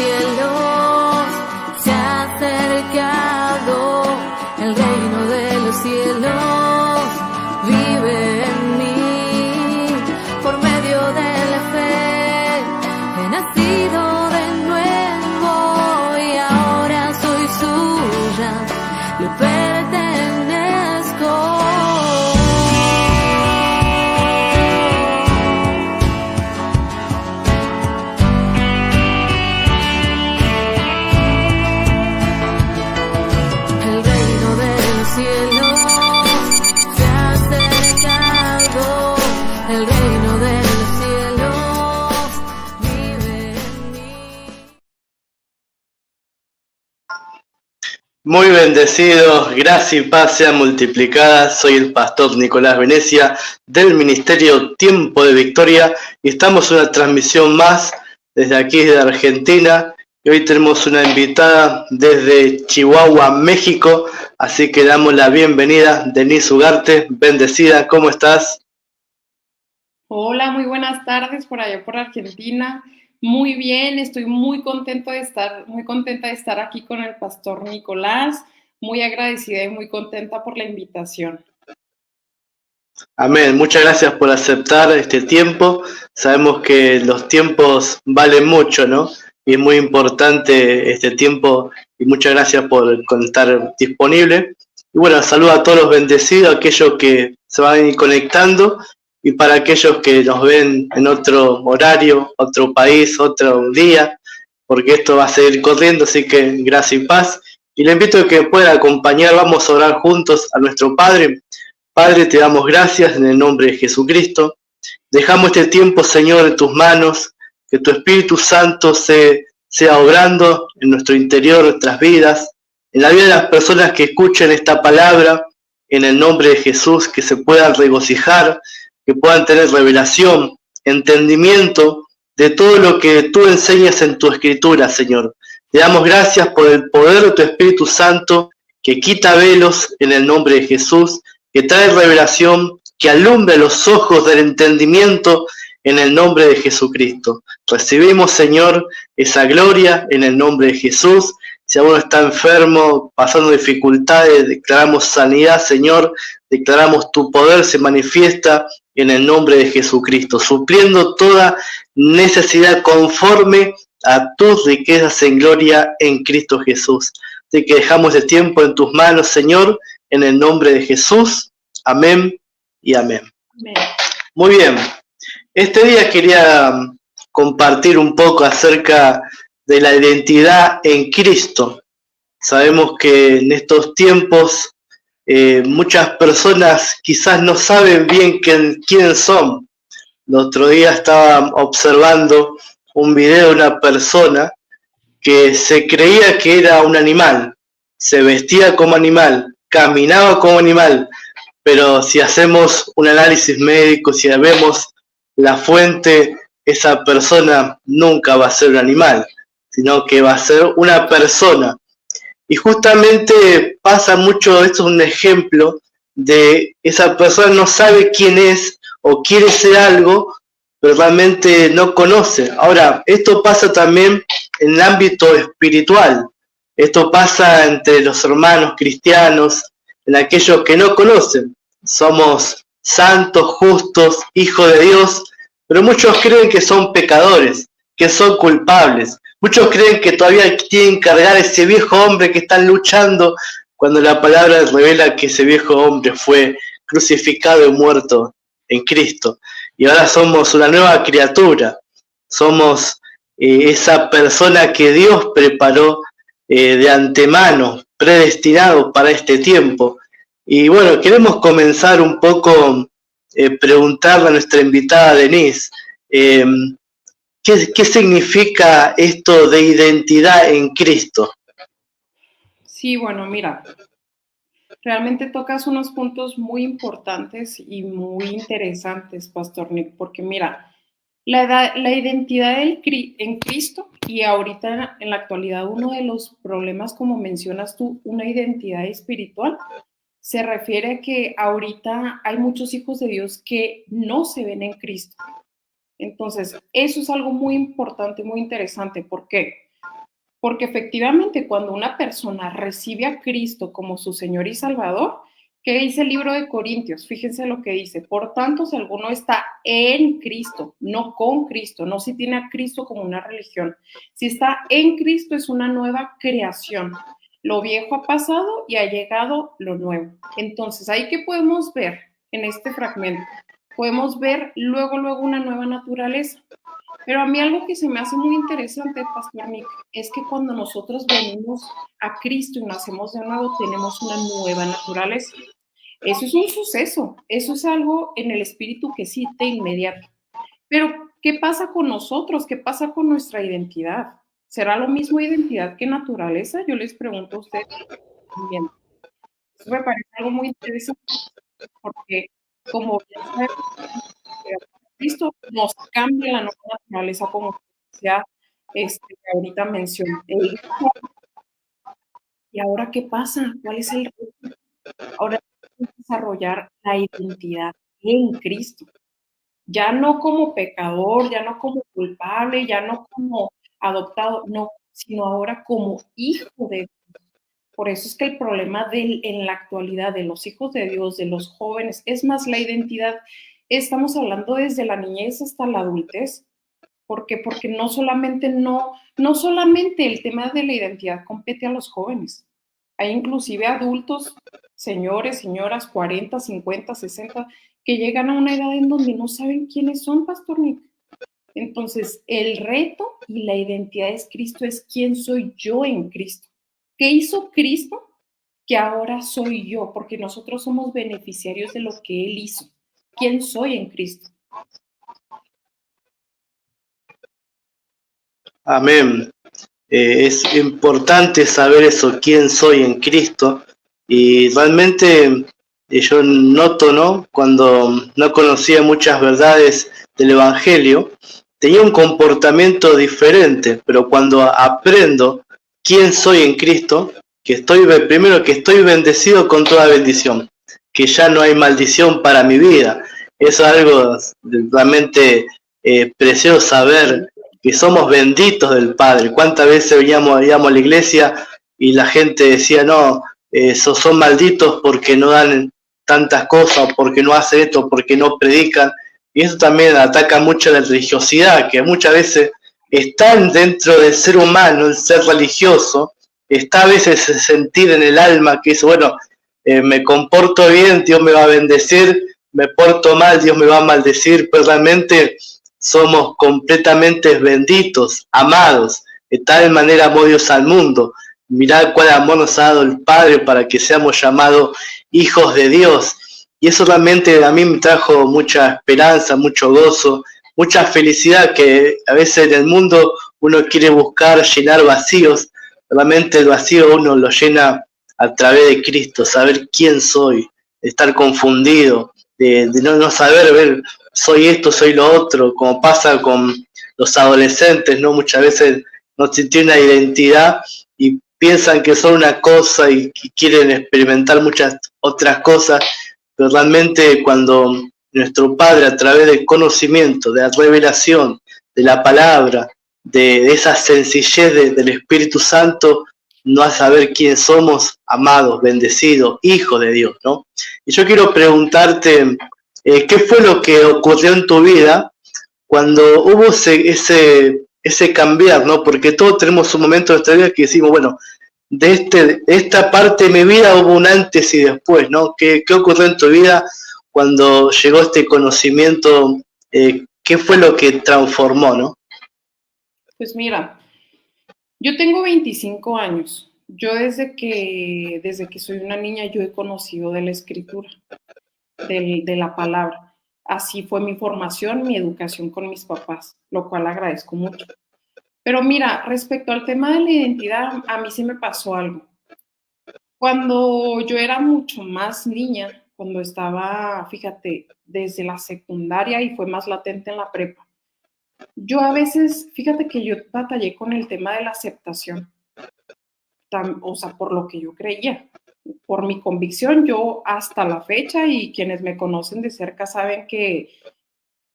cielos se ha acercado, el reino de los cielos vive en mí. Por medio de la fe he nacido de nuevo y ahora soy suya, le pertenezco. Muy bendecidos, gracia y paz sean multiplicadas. Soy el pastor Nicolás Venecia del Ministerio Tiempo de Victoria y estamos en una transmisión más desde aquí de Argentina. Y hoy tenemos una invitada desde Chihuahua, México, así que damos la bienvenida, Denise Ugarte. Bendecida, ¿cómo estás? Hola, muy buenas tardes por allá por Argentina. Muy bien, estoy muy contenta de estar aquí con el pastor Nicolás, muy agradecida y muy contenta por la invitación. Amén, muchas gracias por aceptar este tiempo. Sabemos que los tiempos valen mucho, ¿no? Y es muy importante este tiempo y muchas gracias por estar disponible. Y bueno, saludo a todos los bendecidos, a aquellos que se van a ir conectando y para aquellos que nos ven en otro horario, otro país, otro día, porque esto va a seguir corriendo, así que gracias y paz. Y le invito a que pueda acompañar, vamos a orar juntos a nuestro Padre. Padre, te damos gracias en el nombre de Jesucristo. Dejamos este tiempo, Señor, en tus manos, que tu Espíritu Santo sea obrando en nuestro interior, en nuestras vidas, en la vida de las personas que escuchen esta palabra, en el nombre de Jesús, que se puedan regocijar, que puedan tener revelación, entendimiento de todo lo que tú enseñas en tu Escritura, Señor. Te damos gracias por el poder de tu Espíritu Santo, que quita velos en el nombre de Jesús, que trae revelación, que alumbre los ojos del entendimiento en el nombre de Jesucristo. Recibimos, Señor, esa gloria en el nombre de Jesús. Si alguno está enfermo, pasando dificultades, declaramos sanidad, Señor. Declaramos tu poder se manifiesta en el nombre de Jesucristo, supliendo toda necesidad conforme a tus riquezas en gloria en Cristo Jesús. Así que dejamos el tiempo en tus manos, Señor, en el nombre de Jesús. Amén y amén. Amén. Muy bien. Este día quería compartir un poco acerca de la identidad en Cristo. Sabemos que en estos tiempos muchas personas quizás no saben bien quiénes son. El otro día estaba observando un video de una persona que se creía que era un animal, se vestía como animal, caminaba como animal, pero si hacemos un análisis médico, si vemos la fuente, esa persona nunca va a ser un animal, sino que va a ser una persona. Y justamente pasa mucho, esto es un ejemplo de esa persona no sabe quién es o quiere ser algo, pero realmente no conoce. Ahora, esto pasa también en el ámbito espiritual. Esto pasa entre los hermanos cristianos, en aquellos que no conocen. Somos santos, justos, hijos de Dios, pero muchos creen que son pecadores, que son culpables. Muchos creen que todavía tienen que cargar ese viejo hombre que están luchando, cuando la palabra revela que ese viejo hombre fue crucificado y muerto en Cristo. Y ahora somos una nueva criatura, somos esa persona que Dios preparó de antemano, predestinado para este tiempo. Y bueno, queremos comenzar un poco preguntarle a nuestra invitada Denise, ¿qué significa esto de identidad en Cristo? Sí, bueno, mira, realmente tocas unos puntos muy importantes y muy interesantes, Pastor Nick, porque mira, la identidad en Cristo y ahorita en la actualidad uno de los problemas, como mencionas tú, una identidad espiritual, se refiere a que ahorita hay muchos hijos de Dios que no se ven en Cristo. Entonces, eso es algo muy importante, muy interesante. ¿Por qué? Porque efectivamente cuando una persona recibe a Cristo como su Señor y Salvador, ¿qué dice el libro de Corintios? Fíjense lo que dice. Por tanto, si alguno está en Cristo, no con Cristo, no si tiene a Cristo como una religión. Si está en Cristo es una nueva creación. Lo viejo ha pasado y ha llegado lo nuevo. Entonces, ¿ahí qué podemos ver en este fragmento? Podemos ver luego una nueva naturaleza. Pero a mí algo que se me hace muy interesante, Pastor Nick, es que cuando nosotros venimos a Cristo y nacemos de nuevo, tenemos una nueva naturaleza. Eso es un suceso, eso es algo en el espíritu que sí de inmediato. Pero, ¿qué pasa con nosotros? ¿Qué pasa con nuestra identidad? ¿Será lo mismo identidad que naturaleza? Yo les pregunto a ustedes también. Eso me parece algo muy interesante porque, como bien sabemos, Cristo nos cambia la nueva naturaleza, como decía ahorita mencioné. ¿Y ahora qué pasa? ¿Cuál es el reto? Ahora es desarrollar la identidad en Cristo. Ya no como pecador, ya no como culpable, ya no como adoptado, no, sino ahora como hijo de Dios. Por eso es que el problema en la actualidad de los hijos de Dios, de los jóvenes, es más la identidad. Estamos hablando desde la niñez hasta la adultez. ¿Por qué? Porque no solamente el tema de la identidad compete a los jóvenes. Hay inclusive adultos, señores, señoras, 40, 50, 60, que llegan a una edad en donde no saben quiénes son, Pastor Nick. Entonces, el reto y la identidad de Cristo es quién soy yo en Cristo. ¿Qué hizo Cristo? Que ahora soy yo, porque nosotros somos beneficiarios de lo que Él hizo. ¿Quién soy en Cristo? Amén. Es importante saber eso, quién soy en Cristo. Y realmente yo noto, ¿no? Cuando no conocía muchas verdades del Evangelio, tenía un comportamiento diferente, pero cuando aprendo quién soy en Cristo, primero que estoy bendecido con toda bendición, que ya no hay maldición para mi vida. Eso es algo realmente precioso saber que somos benditos del Padre. ¿Cuántas veces íbamos a la iglesia y la gente decía, no, son malditos porque no dan tantas cosas, porque no hacen esto, porque no predican? Y eso también ataca mucho la religiosidad, que muchas veces están dentro del ser humano, el ser religioso, está a veces sentir en el alma que es, bueno, me comporto bien, Dios me va a bendecir, me porto mal, Dios me va a maldecir, pero realmente somos completamente benditos, amados. De tal manera amó Dios al mundo. Mirad cuál amor nos ha dado el Padre para que seamos llamados hijos de Dios. Y eso realmente a mí me trajo mucha esperanza, mucho gozo, mucha felicidad, que a veces en el mundo uno quiere buscar llenar vacíos. Realmente el vacío uno lo llena a través de Cristo, saber quién soy, de estar confundido, de no saber ver soy esto, soy lo otro, como pasa con los adolescentes, ¿no? Muchas veces no tienen una identidad y piensan que son una cosa y quieren experimentar muchas otras cosas, pero realmente cuando nuestro Padre, a través del conocimiento, de la revelación, de la palabra, de esa sencillez del Espíritu Santo, nos hace saber quién somos, amados, bendecidos, hijos de Dios, ¿no? Y yo quiero preguntarte, ¿qué fue lo que ocurrió en tu vida cuando hubo ese cambiar, ¿no? Porque todos tenemos un momento de nuestra vida que decimos, bueno, de esta parte de mi vida hubo un antes y después, ¿no? ¿Qué ocurrió en tu vida cuando llegó este conocimiento? ¿Qué fue lo que transformó, no? Pues mira, yo tengo 25 años. Yo desde que soy una niña, yo he conocido de la escritura, de la palabra. Así fue mi formación, mi educación con mis papás, lo cual agradezco mucho. Pero mira, respecto al tema de la identidad, a mí sí me pasó algo. Cuando yo era mucho más niña, cuando estaba, fíjate, desde la secundaria y fue más latente en la prepa, yo a veces, fíjate que yo batallé con el tema de la aceptación, o sea, por lo que yo creía, por mi convicción, yo hasta la fecha y quienes me conocen de cerca saben que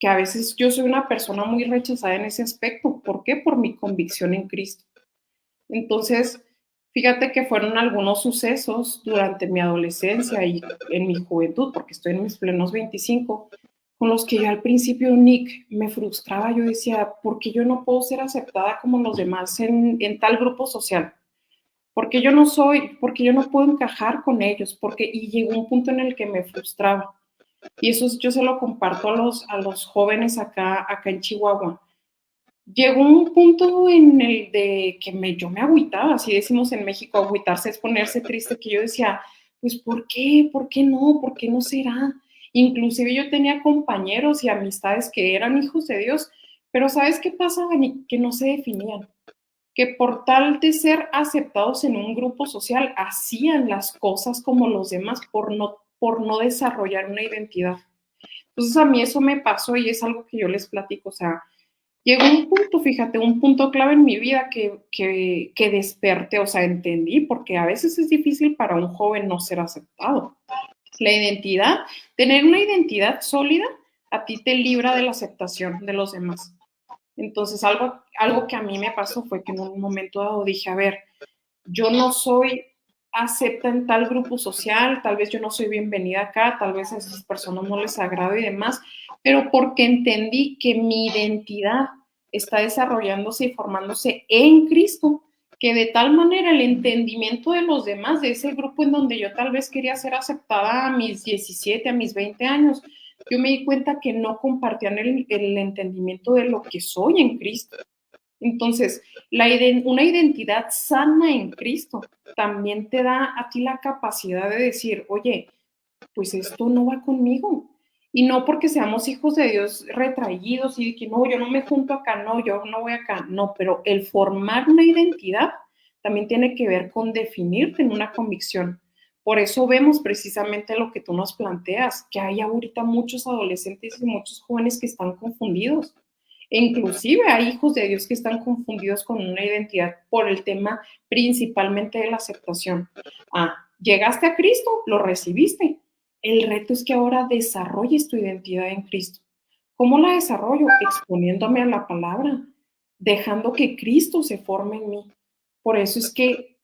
a veces yo soy una persona muy rechazada en ese aspecto. ¿Por qué? Por mi convicción en Cristo. Entonces, fíjate que fueron algunos sucesos durante mi adolescencia y en mi juventud, porque estoy en mis plenos 25, con los que yo al principio, Nick, me frustraba. Yo decía, ¿por qué yo no puedo ser aceptada como los demás en tal grupo social? Porque yo no soy, porque yo no puedo encajar con ellos, y llegó un punto en el que me frustraba. Y eso yo se lo comparto a los jóvenes acá en Chihuahua. Llegó un punto en el de que yo me agüitaba, así decimos en México, agüitarse es ponerse triste, que yo decía, pues ¿por qué? ¿Por qué no? ¿Por qué no será? Inclusive yo tenía compañeros y amistades que eran hijos de Dios, pero ¿sabes qué pasa, Dani? Que no se definían, que por tal de ser aceptados en un grupo social, hacían las cosas como los demás por no desarrollar una identidad. Entonces a mí eso me pasó y es algo que yo les platico, o sea, llegó un punto, fíjate, un punto clave en mi vida que desperté, o sea, entendí, porque a veces es difícil para un joven no ser aceptado. La identidad, tener una identidad sólida, a ti te libra de la aceptación de los demás. Entonces, algo que a mí me pasó fue que en un momento dado dije, a ver, yo no soy acepta en tal grupo social, tal vez yo no soy bienvenida acá, tal vez a esas personas no les agrado y demás, pero porque entendí que mi identidad está desarrollándose y formándose en Cristo, que de tal manera el entendimiento de los demás, de ese grupo en donde yo tal vez quería ser aceptada a mis 17, a mis 20 años, yo me di cuenta que no compartían el entendimiento de lo que soy en Cristo. Entonces, una identidad sana en Cristo también te da a ti la capacidad de decir, oye, pues esto no va conmigo. Y no porque seamos hijos de Dios retraídos y de que no, yo no me junto acá, no, yo no voy acá, no, pero el formar una identidad también tiene que ver con definirte en una convicción. Por eso vemos precisamente lo que tú nos planteas, que hay ahorita muchos adolescentes y muchos jóvenes que están confundidos. E inclusive hay hijos de Dios que están confundidos con una identidad por el tema principalmente de la aceptación. Llegaste a Cristo, lo recibiste. El reto es que ahora desarrolles tu identidad en Cristo. ¿Cómo la desarrollo? Exponiéndome a la palabra, dejando que Cristo se forme en mí. Por eso es que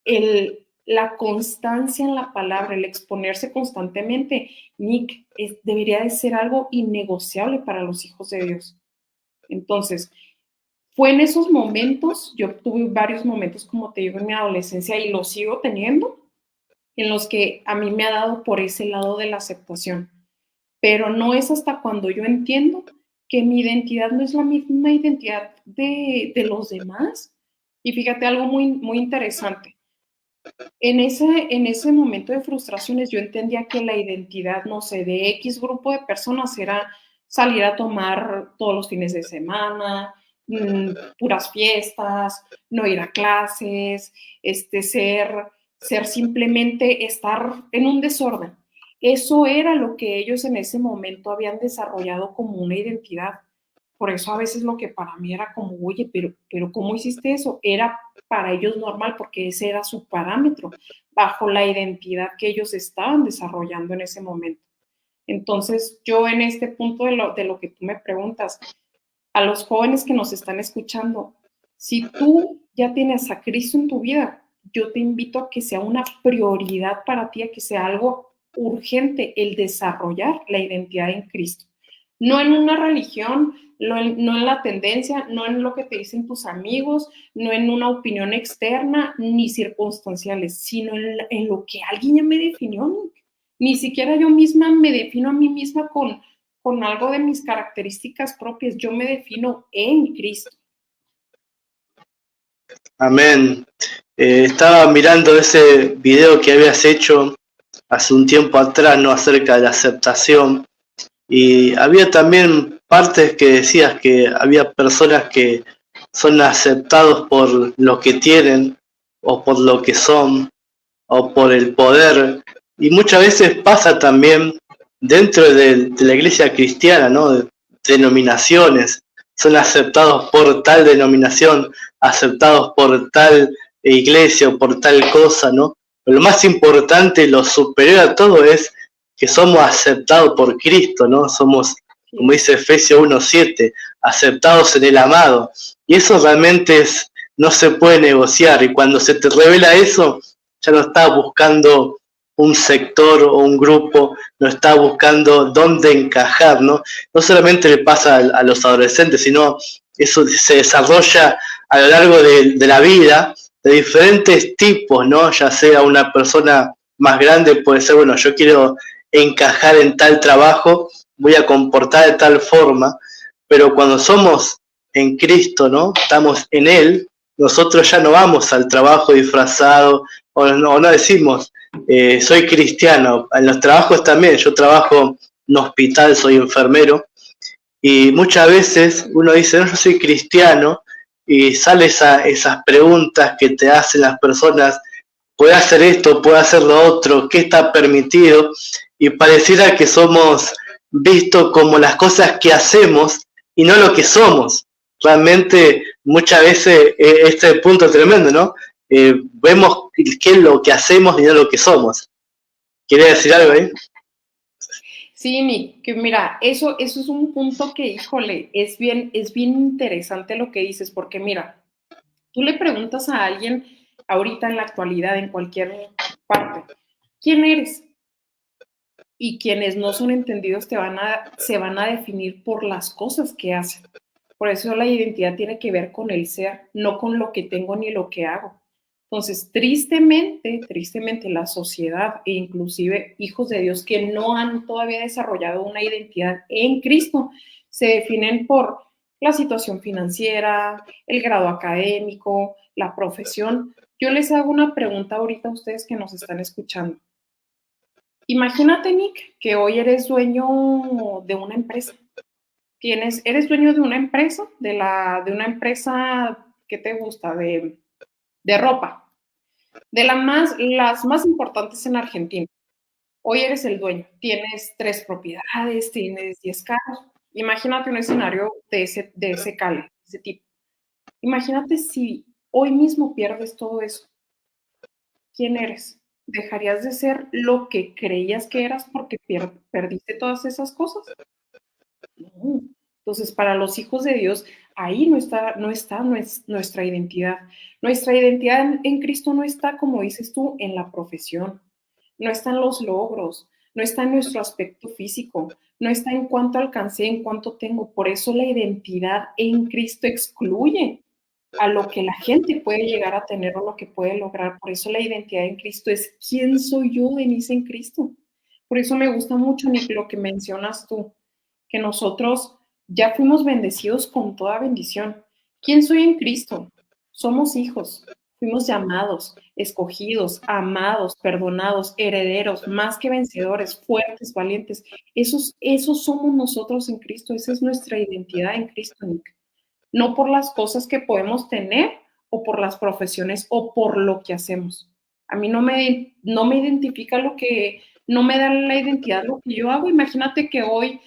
la constancia en la palabra, el exponerse constantemente, Nick, debería de ser algo innegociable para los hijos de Dios. Entonces, fue en esos momentos, yo tuve varios momentos, como te digo, en mi adolescencia y lo sigo teniendo, en los que a mí me ha dado por ese lado de la aceptación. Pero no es hasta cuando yo entiendo que mi identidad no es la misma identidad de los demás. Y fíjate algo muy, muy interesante. En ese momento de frustraciones yo entendía que la identidad, no sé, de X grupo de personas era salir a tomar todos los fines de semana, puras fiestas, no ir a clases, ser simplemente estar en un desorden. Eso era lo que ellos en ese momento habían desarrollado como una identidad. Por eso a veces lo que para mí era como, oye, pero ¿cómo hiciste eso? Era para ellos normal porque ese era su parámetro bajo la identidad que ellos estaban desarrollando en ese momento. Entonces, yo en este punto de lo que tú me preguntas, a los jóvenes que nos están escuchando, si tú ya tienes a Cristo en tu vida, yo te invito a que sea una prioridad para ti, a que sea algo urgente el desarrollar la identidad en Cristo. No en una religión, no en la tendencia, no en lo que te dicen tus amigos, no en una opinión externa ni circunstanciales, sino en lo que alguien ya me definió. Ni siquiera yo misma me defino a mí misma con algo de mis características propias. Yo me defino en Cristo. Amén. Estaba mirando ese video que habías hecho hace un tiempo atrás, ¿no?, acerca de la aceptación. Y había también partes que decías que había personas que son aceptados por lo que tienen, o por lo que son, o por el poder. Y muchas veces pasa también dentro de la iglesia cristiana, ¿no?, de denominaciones. Son aceptados por tal denominación, aceptados por tal iglesia o por tal cosa, ¿no? Pero lo más importante, lo superior a todo es que somos aceptados por Cristo, ¿no? Somos, como dice Efesios 1:7, aceptados en el amado. Y eso realmente no se puede negociar, y cuando se te revela eso, ya no estás buscando un sector o un grupo, no estás buscando dónde encajar, ¿no? No solamente le pasa a los adolescentes, sino eso se desarrolla a lo largo de la vida, de diferentes tipos, ¿no? Ya sea una persona más grande, puede ser, bueno, yo quiero encajar en tal trabajo, voy a comportar de tal forma, pero cuando somos en Cristo, ¿no? Estamos en Él, nosotros ya no vamos al trabajo disfrazado, o no decimos, soy cristiano. En los trabajos también, yo trabajo en un hospital, soy enfermero, y muchas veces uno dice, no, yo soy cristiano, y salen esas preguntas que te hacen las personas, ¿puede hacer esto, puede hacer lo otro? ¿Qué está permitido? Y pareciera que somos vistos como las cosas que hacemos y no lo que somos. Realmente muchas veces este punto es tremendo, ¿no? Vemos qué es lo que hacemos y no lo que somos. ¿Quieres decir algo ahí? Sí, Nick, que mira, eso es un punto que, híjole, es bien interesante lo que dices, porque mira, tú le preguntas a alguien ahorita en la actualidad, en cualquier parte, ¿quién eres? Y quienes no son entendidos se van a definir por las cosas que hacen. Por eso la identidad tiene que ver con el ser, no con lo que tengo ni lo que hago. Entonces, tristemente la sociedad e inclusive hijos de Dios que no han todavía desarrollado una identidad en Cristo, se definen por la situación financiera, el grado académico, la profesión. Yo les hago una pregunta ahorita a ustedes que nos están escuchando. Imagínate, Nick, que hoy eres dueño de una empresa. Eres dueño de una empresa, de una empresa, ¿qué te gusta? De ropa, de las más importantes en Argentina. Hoy eres el dueño, tienes 3 propiedades, tienes 10 carros. Imagínate un escenario de ese calibre, de ese tipo. Imagínate si hoy mismo pierdes todo eso. ¿Quién eres? ¿Dejarías de ser lo que creías que eras porque perdiste todas esas cosas? No. Entonces, para los hijos de Dios, ahí no está nuestra identidad. Nuestra identidad en Cristo no está, como dices tú, en la profesión, no está en los logros, no está en nuestro aspecto físico, no está en cuánto alcancé, en cuánto tengo. Por eso la identidad en Cristo excluye a lo que la gente puede llegar a tener o lo que puede lograr. Por eso la identidad en Cristo es ¿quién soy yo, Denise, en Cristo? Por eso me gusta mucho, Nick, lo que mencionas tú, que nosotros ya fuimos bendecidos con toda bendición. ¿Quién soy en Cristo? Somos hijos, fuimos llamados, escogidos, amados, perdonados, herederos, más que vencedores, fuertes, valientes. Esos somos nosotros en Cristo, esa es nuestra identidad en Cristo, Nick. No por las cosas que podemos tener o por las profesiones o por lo que hacemos. A mí no me identifica no me da la identidad lo que yo hago. Imagínate que hoy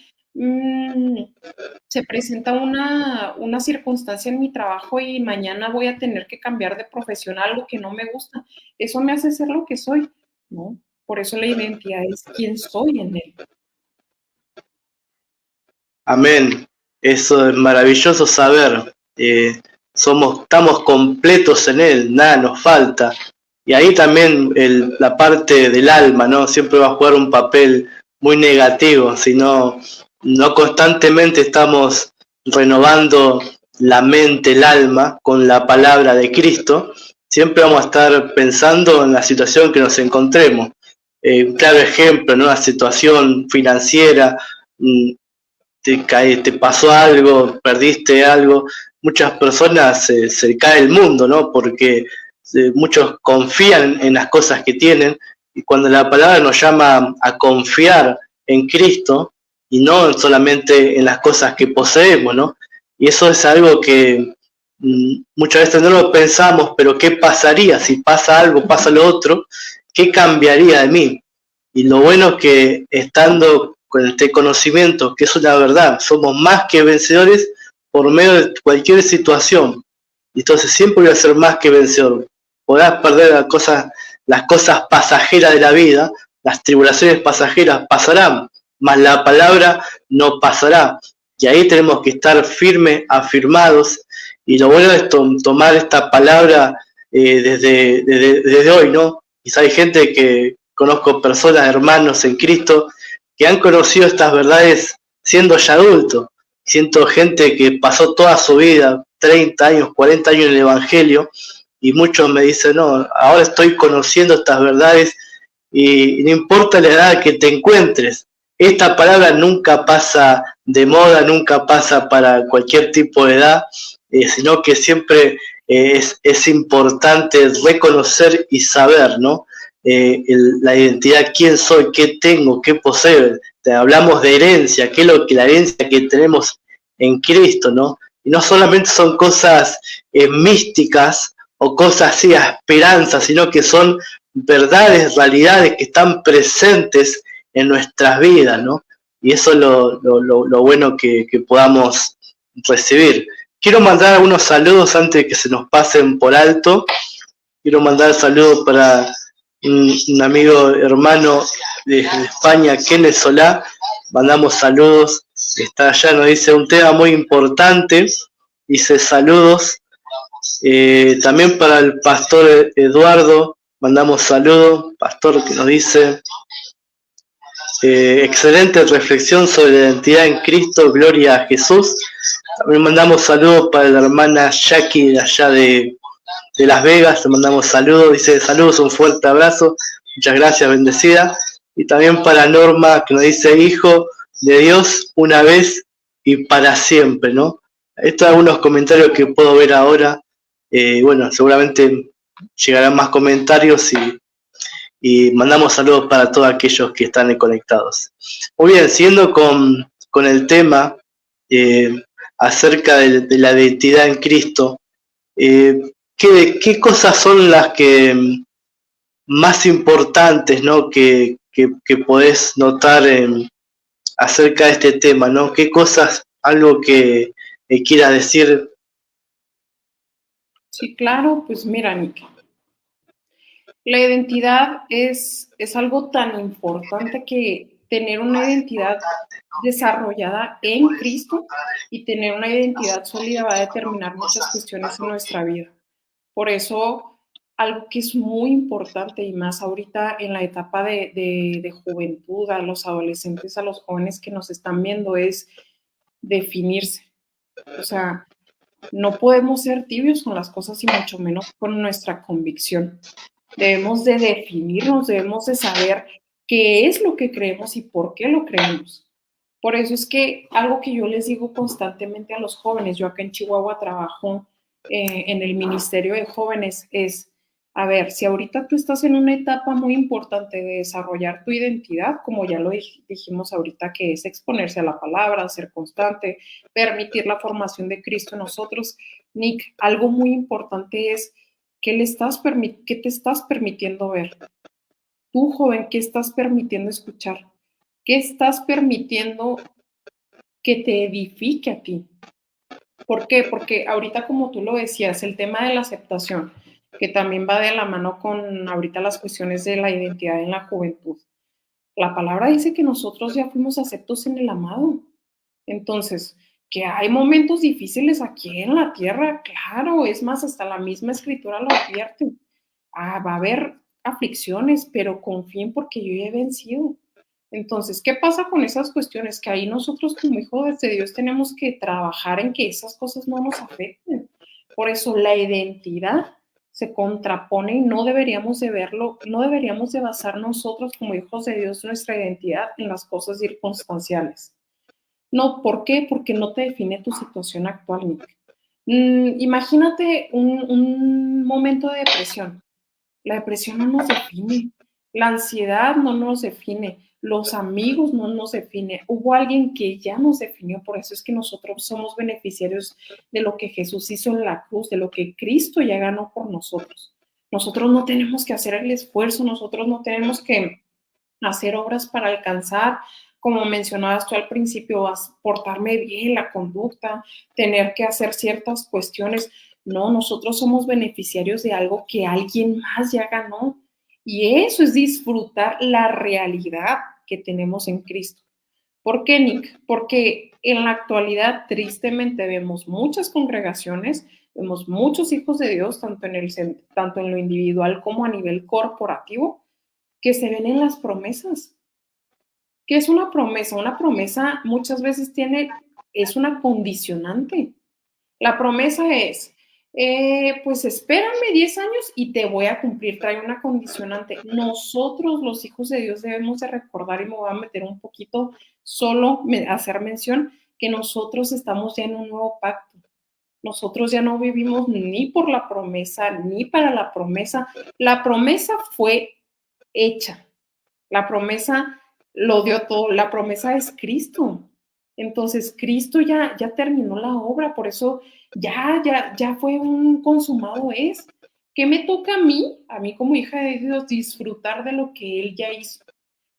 se presenta una circunstancia en mi trabajo y mañana voy a tener que cambiar de profesión a algo que no me gusta. Eso me hace ser lo que soy, ¿no? Por eso la identidad es quién soy en Él. Amén. Eso es maravilloso saber. Estamos completos en Él, nada nos falta. Y ahí también la parte del alma, ¿no? Siempre va a jugar un papel muy negativo, si no constantemente estamos renovando la mente, el alma, con la palabra de Cristo, siempre vamos a estar pensando en la situación que nos encontremos. Claro ejemplo, ¿no? Una situación financiera, te pasó algo, perdiste algo, muchas personas se cae el mundo, ¿no? Porque muchos confían en las cosas que tienen, y cuando la palabra nos llama a confiar en Cristo y no solamente en las cosas que poseemos, ¿no? Y eso es algo que muchas veces no lo pensamos, pero ¿qué pasaría si pasa algo, pasa lo otro? ¿Qué cambiaría de mí? Y lo bueno es que estando con este conocimiento, que es una verdad, somos más que vencedores por medio de cualquier situación. Y entonces siempre voy a ser más que vencedor. Podrás perder las cosas pasajeras de la vida, las tribulaciones pasajeras pasarán, mas la palabra no pasará. Y ahí tenemos que estar firmes, afirmados, Y lo bueno es tomar esta palabra desde hoy, ¿no? Quizá hay gente que conozco personas, hermanos en Cristo, que han conocido estas verdades siendo ya adultos. Siento gente que pasó toda su vida, 30 años, 40 años en el Evangelio, y muchos me dicen, no, ahora estoy conociendo estas verdades y no importa la edad que te encuentres, esta palabra nunca pasa de moda, nunca pasa para cualquier tipo de edad, sino que siempre es importante reconocer y saber, ¿no? La identidad, quién soy, qué tengo, qué poseo. Hablamos de herencia, qué es lo que la herencia que tenemos en Cristo, ¿no? Y no solamente son cosas místicas o cosas así, esperanzas, sino que son verdades, realidades que están presentes en nuestras vidas, ¿no? Y eso es lo bueno que podamos recibir. Quiero mandar algunos saludos antes de que se nos pasen por alto. Quiero mandar saludos para un amigo hermano de España, Kenneth Solá. Mandamos saludos. Está allá, nos dice un tema muy importante. Dice saludos. También para el pastor Eduardo, mandamos saludos. Pastor que nos dice excelente reflexión sobre la identidad en Cristo, gloria a Jesús. También mandamos saludos para la hermana Jackie de allá de Las Vegas, le mandamos saludos, dice saludos, un fuerte abrazo, muchas gracias, bendecida. Y también para Norma, que nos dice hijo de Dios una vez y para siempre, ¿no? Estos son algunos comentarios que puedo ver ahora. Bueno, seguramente llegarán más comentarios y mandamos saludos para todos aquellos que están conectados. Muy bien, siguiendo con el tema acerca de la identidad en Cristo, ¿qué cosas son las que más importantes, ¿no? que podés notar acerca de este tema, ¿no? ¿Qué cosas, algo que quieras decir? Sí, claro, pues mira, Nick, la identidad es algo tan importante que tener una identidad desarrollada en Cristo y tener una identidad sólida va a determinar muchas cuestiones en nuestra vida. Por eso, algo que es muy importante y más ahorita en la etapa de juventud, a los adolescentes, a los jóvenes que nos están viendo, es definirse. O sea, no podemos ser tibios con las cosas y mucho menos con nuestra convicción. Debemos de definirnos, debemos de saber qué es lo que creemos y por qué lo creemos. Por eso es que algo que yo les digo constantemente a los jóvenes, yo acá en Chihuahua trabajo en el Ministerio de Jóvenes, es, a ver, si ahorita tú estás en una etapa muy importante de desarrollar tu identidad, como ya lo dijimos ahorita, que es exponerse a la palabra, ser constante, permitir la formación de Cristo en nosotros, Nick, algo muy importante es ¿qué te estás permitiendo ver? Tú, joven, ¿qué estás permitiendo escuchar? ¿Qué estás permitiendo que te edifique a ti? ¿Por qué? Porque ahorita, como tú lo decías, el tema de la aceptación, que también va de la mano con ahorita las cuestiones de la identidad en la juventud. La palabra dice que nosotros ya fuimos aceptos en el amado. Entonces, que hay momentos difíciles aquí en la tierra, claro, es más, hasta la misma escritura lo advierte. Va a haber aflicciones, pero confíen porque yo ya he vencido. Entonces, ¿qué pasa con esas cuestiones? Que ahí nosotros como hijos de Dios tenemos que trabajar en que esas cosas no nos afecten. Por eso la identidad se contrapone y no deberíamos de verlo, no deberíamos de basar nosotros como hijos de Dios nuestra identidad en las cosas circunstanciales. No, ¿por qué? Porque no te define tu situación actual, Nick. Imagínate un momento de depresión. La depresión no nos define, la ansiedad no nos define, los amigos no nos define. Hubo alguien que ya nos definió, por eso es que nosotros somos beneficiarios de lo que Jesús hizo en la cruz, de lo que Cristo ya ganó por nosotros. Nosotros no tenemos que hacer el esfuerzo, nosotros no tenemos que hacer obras para alcanzar, como mencionabas tú al principio, portarme bien, la conducta, tener que hacer ciertas cuestiones. No, nosotros somos beneficiarios de algo que alguien más ya ganó. Y eso es disfrutar la realidad que tenemos en Cristo. ¿Por qué, Nick? Porque en la actualidad, tristemente, vemos muchas congregaciones, vemos muchos hijos de Dios, tanto en lo individual como a nivel corporativo, que se ven en las promesas. ¿Qué es una promesa? Una promesa muchas veces es una condicionante. La promesa es, pues espérame 10 años y te voy a cumplir, trae una condicionante. Nosotros, los hijos de Dios, debemos de recordar, y me voy a meter un poquito, solo hacer mención, que nosotros estamos ya en un nuevo pacto. Nosotros ya no vivimos ni por la promesa, ni para la promesa. La promesa fue hecha. La promesa lo dio todo. La promesa es Cristo. Entonces, Cristo ya terminó la obra, por eso ya fue un consumado es. ¿Qué me toca a mí como hija de Dios, disfrutar de lo que Él ya hizo?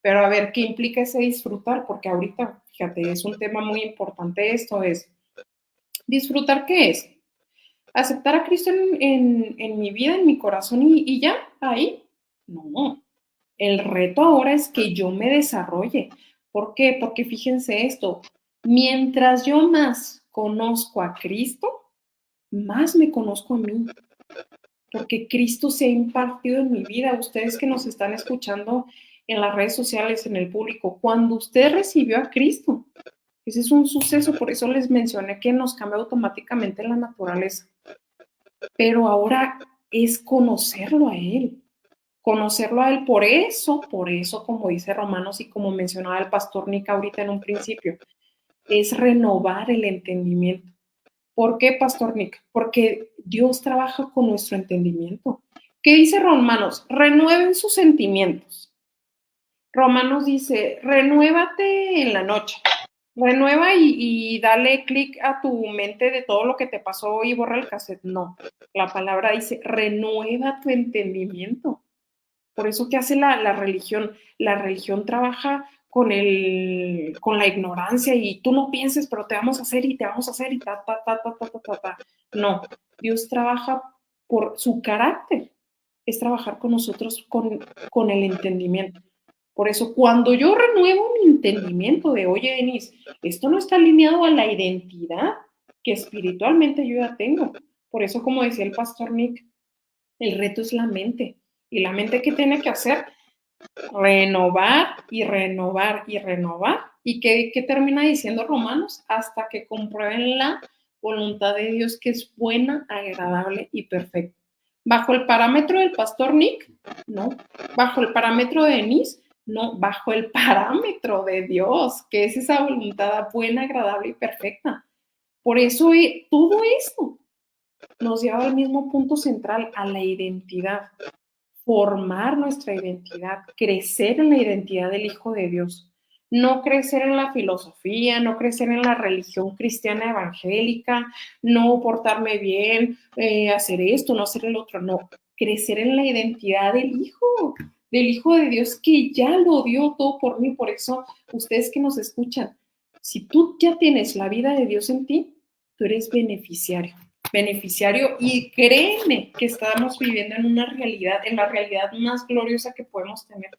Pero a ver, ¿qué implica ese disfrutar? Porque ahorita, fíjate, es un tema muy importante esto, es, ¿disfrutar qué es? ¿Aceptar a Cristo en mi vida, en mi corazón y ya, ahí? No, el reto ahora es que yo me desarrolle. ¿Por qué? Porque fíjense esto, mientras yo más conozco a Cristo, más me conozco a mí. Porque Cristo se ha impartido en mi vida. Ustedes que nos están escuchando en las redes sociales, en el público, cuando usted recibió a Cristo, ese es un suceso, por eso les mencioné que nos cambia automáticamente la naturaleza. Pero ahora es conocerlo a Él. Conocerlo a Él, por eso, como dice Romanos y como mencionaba el pastor Nick ahorita en un principio, es renovar el entendimiento. ¿Por qué, pastor Nick? Porque Dios trabaja con nuestro entendimiento. ¿Qué dice Romanos? Renueven sus sentimientos. Romanos dice, renuévate en la noche. Renueva y dale clic a tu mente de todo lo que te pasó y borra el cassette. No, la palabra dice, renueva tu entendimiento. Por eso, ¿qué hace la religión? La religión trabaja con la ignorancia y tú no pienses, pero te vamos a hacer y ta. No, Dios trabaja por su carácter, es trabajar con nosotros con el entendimiento. Por eso, cuando yo renuevo mi entendimiento de, oye, Denise, esto no está alineado a la identidad que espiritualmente yo ya tengo. Por eso, como decía el pastor Nick, el reto es la mente. ¿Y la mente qué tiene que hacer? Renovar y renovar y renovar. ¿Y qué termina diciendo Romanos? Hasta que comprueben la voluntad de Dios, que es buena, agradable y perfecta. ¿Bajo el parámetro del pastor Nick? No. ¿Bajo el parámetro de Denise? No. Bajo el parámetro de Dios, que es esa voluntad buena, agradable y perfecta. Por eso todo esto nos lleva al mismo punto central, a la identidad. Formar nuestra identidad, crecer en la identidad del Hijo de Dios, no crecer en la filosofía, no crecer en la religión cristiana evangélica, no portarme bien, hacer esto, no hacer el otro, no, crecer en la identidad del Hijo de Dios que ya lo dio todo por mí. Por eso, ustedes que nos escuchan, si tú ya tienes la vida de Dios en ti, tú eres beneficiario, y créeme que estamos viviendo en la realidad más gloriosa que podemos tener,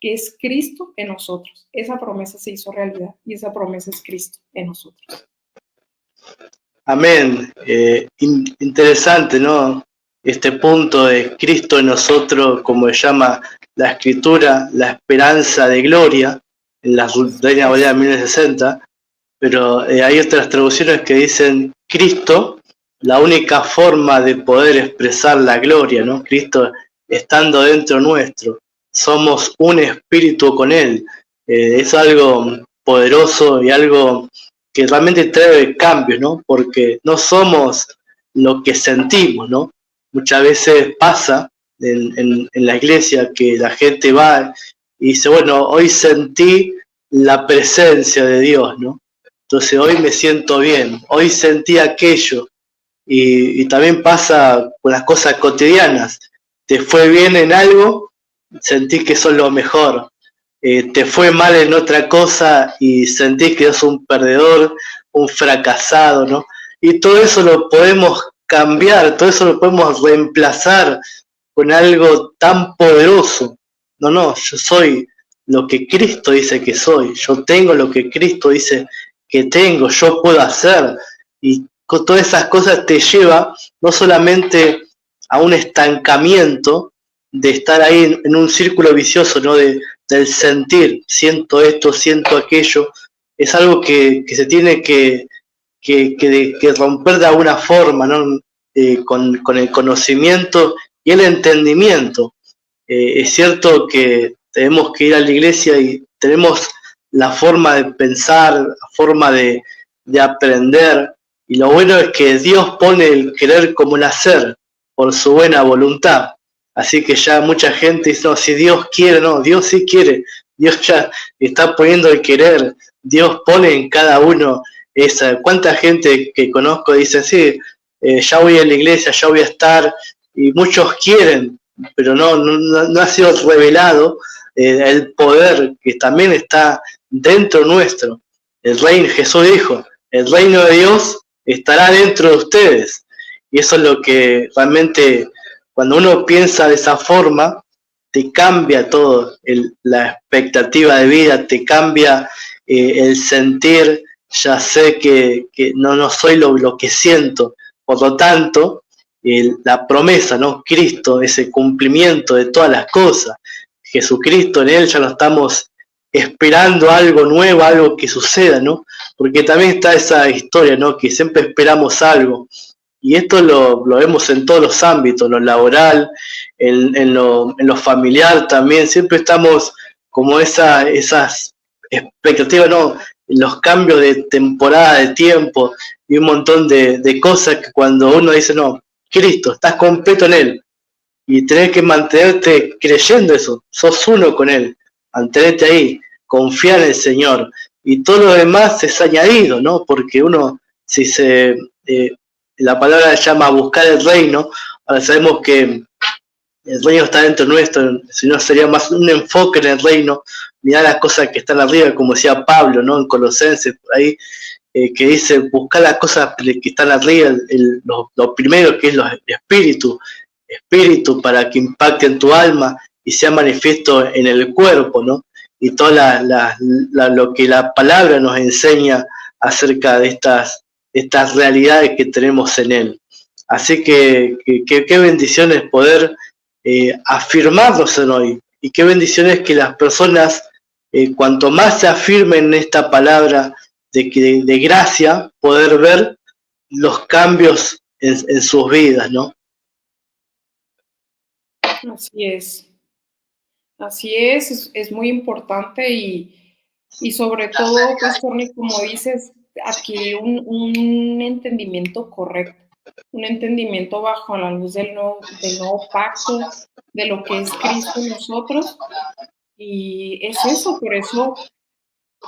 que es Cristo en nosotros. Esa promesa se hizo realidad y esa promesa es Cristo en nosotros. Amén. Interesante, ¿no? Este punto de Cristo en nosotros, como se llama la Escritura, la esperanza de gloria, en la Reina Valera 1960, pero hay otras traducciones que dicen Cristo, la única forma de poder expresar la gloria, ¿no? Cristo estando dentro nuestro, somos un espíritu con Él. Es algo poderoso y algo que realmente trae cambios, ¿no? Porque no somos lo que sentimos, ¿no? Muchas veces pasa en la iglesia que la gente va y dice, bueno, hoy sentí la presencia de Dios, ¿no? Entonces hoy me siento bien, hoy sentí aquello. Y también pasa con las cosas cotidianas. Te fue bien en algo, sentís que sos lo mejor. Te fue mal en otra cosa y sentís que sos un perdedor, un fracasado, ¿no? Y todo eso lo podemos cambiar, todo eso lo podemos reemplazar con algo tan poderoso. No, yo soy lo que Cristo dice que soy, yo tengo lo que Cristo dice que tengo, yo puedo hacer, y con todas esas cosas te lleva no solamente a un estancamiento de estar ahí en un círculo vicioso, ¿no? Del sentir, siento esto, siento aquello, es algo que se tiene que romper de alguna forma, ¿no? Con el conocimiento y el entendimiento. Es cierto que tenemos que ir a la iglesia y tenemos la forma de pensar, la forma de aprender, y lo bueno es que Dios pone el querer como el hacer por su buena voluntad. Así que ya mucha gente dice, no, si Dios quiere, no, Dios sí quiere, Dios ya está poniendo el querer, Dios pone en cada uno esa. ¿Cuánta gente que conozco dice, sí, ya voy a la iglesia, ya voy a estar, y muchos quieren, pero no ha sido revelado el poder que también está dentro nuestro. El reino, Jesús dijo, el reino de Dios estará dentro de ustedes. Y eso es lo que realmente, cuando uno piensa de esa forma, te cambia todo, la expectativa de vida, te cambia el sentir, ya sé que no soy lo que siento, por lo tanto, la promesa, ¿no? Cristo, ese cumplimiento de todas las cosas, Jesucristo, en Él ya lo estamos esperando algo nuevo, algo que suceda, ¿no? Porque también está esa historia, ¿no? Que siempre esperamos algo. Y esto lo vemos en todos los ámbitos, en lo laboral, en lo familiar también. Siempre estamos como esas expectativas, ¿no? Los cambios de temporada, de tiempo y un montón de cosas que cuando uno dice, no, Cristo, estás completo en Él. Y tenés que mantenerte creyendo eso, sos uno con Él, mantenerte ahí, confiar en el Señor. Y todo lo demás es añadido, ¿no? Porque uno, si la palabra llama buscar el reino, ahora sabemos que el reino está dentro nuestro, si no sería más un enfoque en el reino, mirar las cosas que están arriba, como decía Pablo, ¿no? En Colosenses, por ahí, que dice, buscar las cosas que están arriba, lo primero que es el espíritu para que impacte en tu alma y sea manifiesto en el cuerpo, ¿no? Y todo lo que la palabra nos enseña acerca de estas realidades que tenemos en Él. Así que qué bendiciones poder afirmarnos en hoy, y qué bendiciones que las personas, cuanto más se afirmen en esta palabra de gracia, poder ver los cambios en sus vidas, ¿no? Así es muy importante y sobre todo, Pastor Nick, como dices, adquirir un entendimiento correcto, un entendimiento bajo la luz del nuevo pacto, de lo que es Cristo en nosotros, y es eso, por eso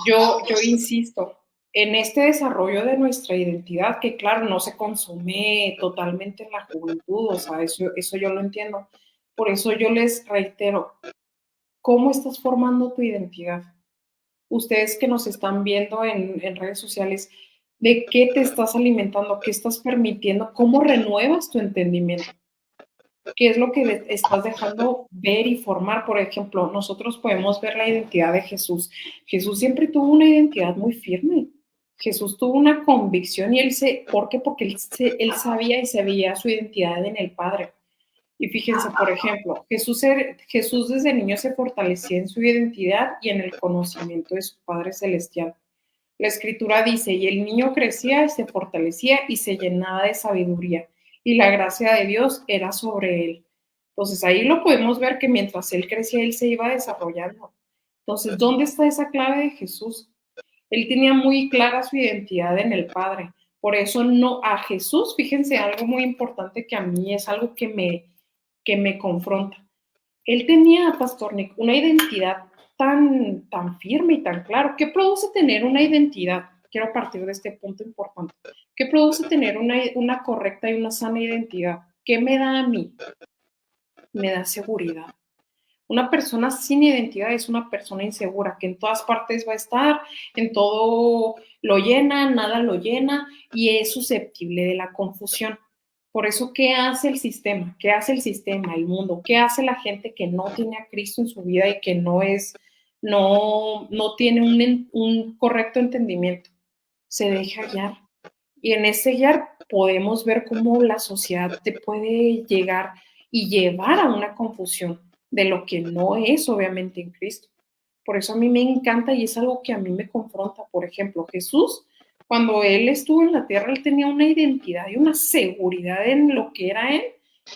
yo insisto en este desarrollo de nuestra identidad, que claro, no se consume totalmente en la juventud, o sea, eso yo lo entiendo. Por eso yo les reitero, ¿cómo estás formando tu identidad? Ustedes que nos están viendo en redes sociales, ¿de qué te estás alimentando? ¿Qué estás permitiendo? ¿Cómo renuevas tu entendimiento? ¿Qué es lo que estás dejando ver y formar? Por ejemplo, nosotros podemos ver la identidad de Jesús. Jesús siempre tuvo una identidad muy firme. Jesús tuvo una convicción y ¿por qué? Porque él sabía y se veía su identidad en el Padre. Y fíjense, por ejemplo, Jesús desde niño se fortalecía en su identidad y en el conocimiento de su Padre Celestial. La Escritura dice, y el niño crecía y se fortalecía y se llenaba de sabiduría, y la gracia de Dios era sobre él. Entonces ahí lo podemos ver que mientras él crecía, él se iba desarrollando. Entonces, ¿dónde está esa clave de Jesús? Él tenía muy clara su identidad en el Padre. Por eso a Jesús, fíjense, algo muy importante que a mí es algo que me confronta. Él tenía, Pastor Nick, una identidad tan firme y tan claro. ¿Qué produce tener una identidad? Quiero partir de este punto importante. ¿Qué produce tener una correcta y una sana identidad? ¿Qué me da a mí? Me da seguridad. Una persona sin identidad es una persona insegura, que en todas partes va a estar, en todo lo llena, nada lo llena y es susceptible de la confusión. Por eso, ¿qué hace el sistema? ¿Qué hace el sistema, el mundo? ¿Qué hace la gente que no tiene a Cristo en su vida y que no es no tiene un correcto entendimiento, se deja guiar. Y en ese guiar podemos ver cómo la sociedad te puede llegar y llevar a una confusión de lo que no es obviamente en Cristo. Por eso a mí me encanta y es algo que a mí me confronta. Por ejemplo, Jesús, cuando Él estuvo en la tierra, Él tenía una identidad y una seguridad en lo que era Él,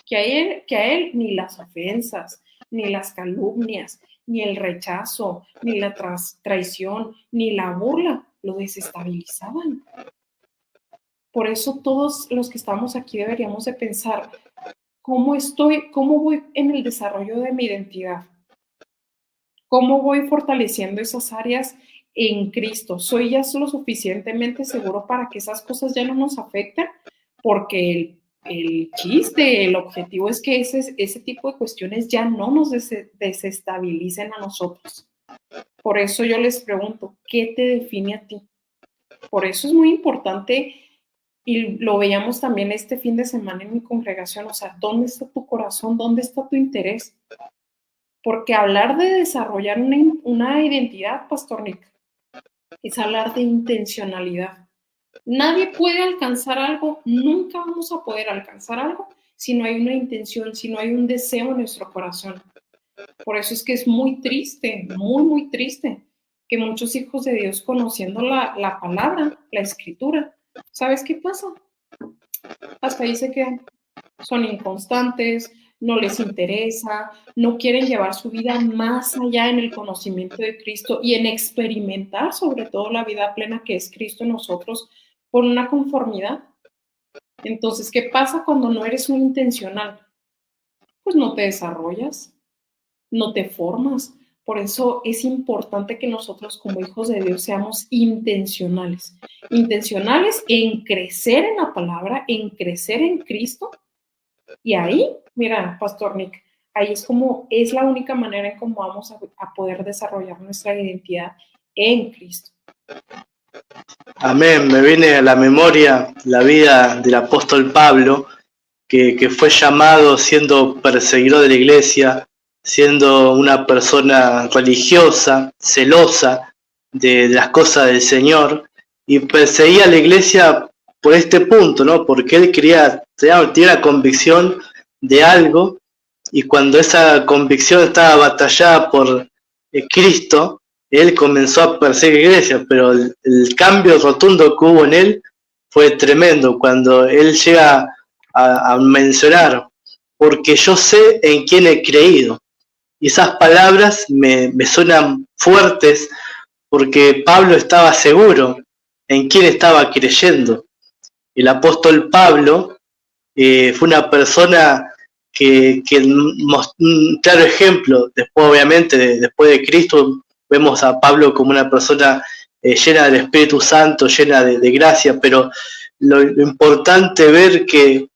que a él ni las ofensas, ni las calumnias, ni el rechazo, ni la traición, ni la burla lo desestabilizaban. Por eso todos los que estamos aquí deberíamos de pensar, ¿cómo voy en el desarrollo de mi identidad? ¿Cómo voy fortaleciendo esas áreas en Cristo? ¿Soy ya lo suficientemente seguro para que esas cosas ya no nos afecten? Porque el chiste, el objetivo es que ese tipo de cuestiones ya no nos desestabilicen a nosotros. Por eso yo les pregunto, ¿qué te define a ti? Por eso es muy importante, y lo veíamos también este fin de semana en mi congregación, o sea, ¿dónde está tu corazón? ¿Dónde está tu interés? Porque hablar de desarrollar una identidad, Pastor Nick, es hablar de intencionalidad. Nadie puede alcanzar algo, nunca vamos a poder alcanzar algo si no hay una intención, si no hay un deseo en nuestro corazón. Por eso es que es muy triste, muy, muy triste, que muchos hijos de Dios conociendo la palabra, la escritura, ¿sabes qué pasa? Hasta ahí se quedan. Son inconstantes, no les interesa, no quieren llevar su vida más allá en el conocimiento de Cristo y en experimentar sobre todo la vida plena que es Cristo en nosotros por una conformidad. Entonces, ¿qué pasa cuando no eres un intencional? Pues no te desarrollas, no te formas. Por eso es importante que nosotros como hijos de Dios seamos intencionales. Intencionales en crecer en la palabra, en crecer en Cristo. Y ahí, mira, Pastor Nick, ahí es la única manera en cómo vamos a poder desarrollar nuestra identidad en Cristo. Amén. Me viene a la memoria la vida del apóstol Pablo, que fue llamado siendo perseguidor de la iglesia, siendo una persona religiosa, celosa de las cosas del Señor, y perseguía a la iglesia por este punto, ¿no? Porque él tenía la convicción de algo, y cuando esa convicción estaba batallada por Cristo, él comenzó a perseguir la iglesia, pero el cambio rotundo que hubo en él fue tremendo, cuando él llega a mencionar, porque yo sé en quién he creído. Y esas palabras me suenan fuertes, porque Pablo estaba seguro en quién estaba creyendo. El apóstol Pablo fue una persona que un claro ejemplo, después obviamente, después de Cristo, vemos a Pablo como una persona llena del Espíritu Santo, llena de gracia, pero lo importante ver que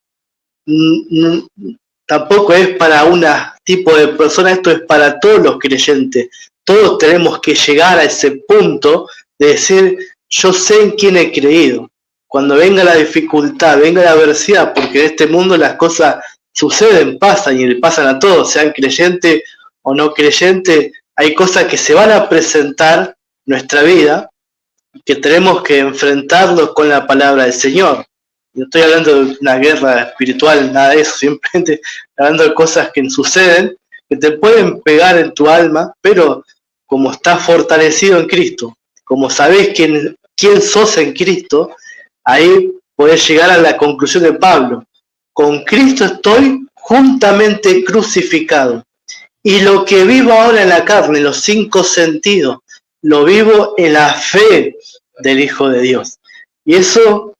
tampoco es para un tipo de persona, esto es para todos los creyentes. Todos tenemos que llegar a ese punto de decir, yo sé en quién he creído. Cuando venga la dificultad, venga la adversidad, porque en este mundo las cosas suceden, pasan y le pasan a todos, sean creyentes o no creyentes, hay cosas que se van a presentar en nuestra vida, que tenemos que enfrentarlos con la palabra del Señor. No estoy hablando de una guerra espiritual, nada de eso, simplemente hablando de cosas que suceden, que te pueden pegar en tu alma, pero como estás fortalecido en Cristo, como sabés quién sos en Cristo, ahí podés llegar a la conclusión de Pablo. Con Cristo estoy juntamente crucificado. Y lo que vivo ahora en la carne, en los 5 sentidos, lo vivo en la fe del Hijo de Dios. Y eso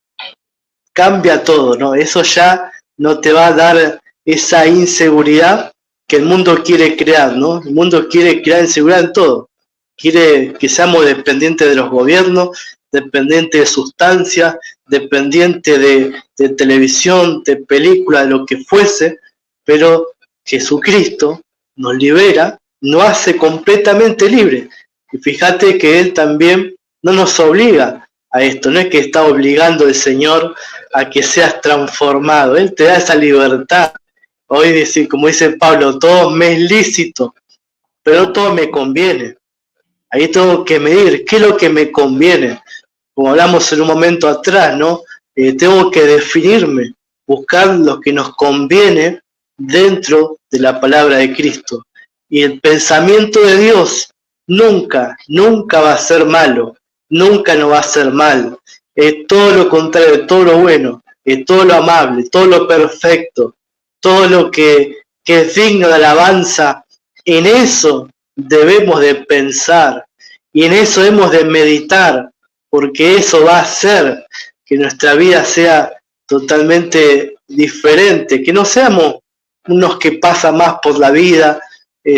cambia todo, ¿no? Eso ya no te va a dar esa inseguridad que el mundo quiere crear, ¿no? El mundo quiere crear inseguridad en todo. Quiere que seamos dependientes de los gobiernos, dependientes de sustancias, dependientes de televisión, de película, de lo que fuese, pero Jesucristo nos libera, nos hace completamente libres. Y fíjate que Él también no nos obliga a esto, no es que está obligando el Señor a que seas transformado, Él te da esa libertad. Hoy, como dice Pablo, todo me es lícito, pero no todo me conviene. Ahí tengo que medir qué es lo que me conviene. Como hablamos en un momento atrás, ¿no? Tengo que definirme, buscar lo que nos conviene dentro de la palabra de Cristo. Y el pensamiento de Dios nunca, nunca va a ser malo, nunca nos va a hacer mal. Es todo lo contrario, todo lo bueno, es todo lo amable, todo lo perfecto, todo lo que es digno de alabanza. En eso debemos de pensar y en eso hemos de meditar, porque eso va a hacer que nuestra vida sea totalmente diferente, que no seamos unos que pasan más por la vida,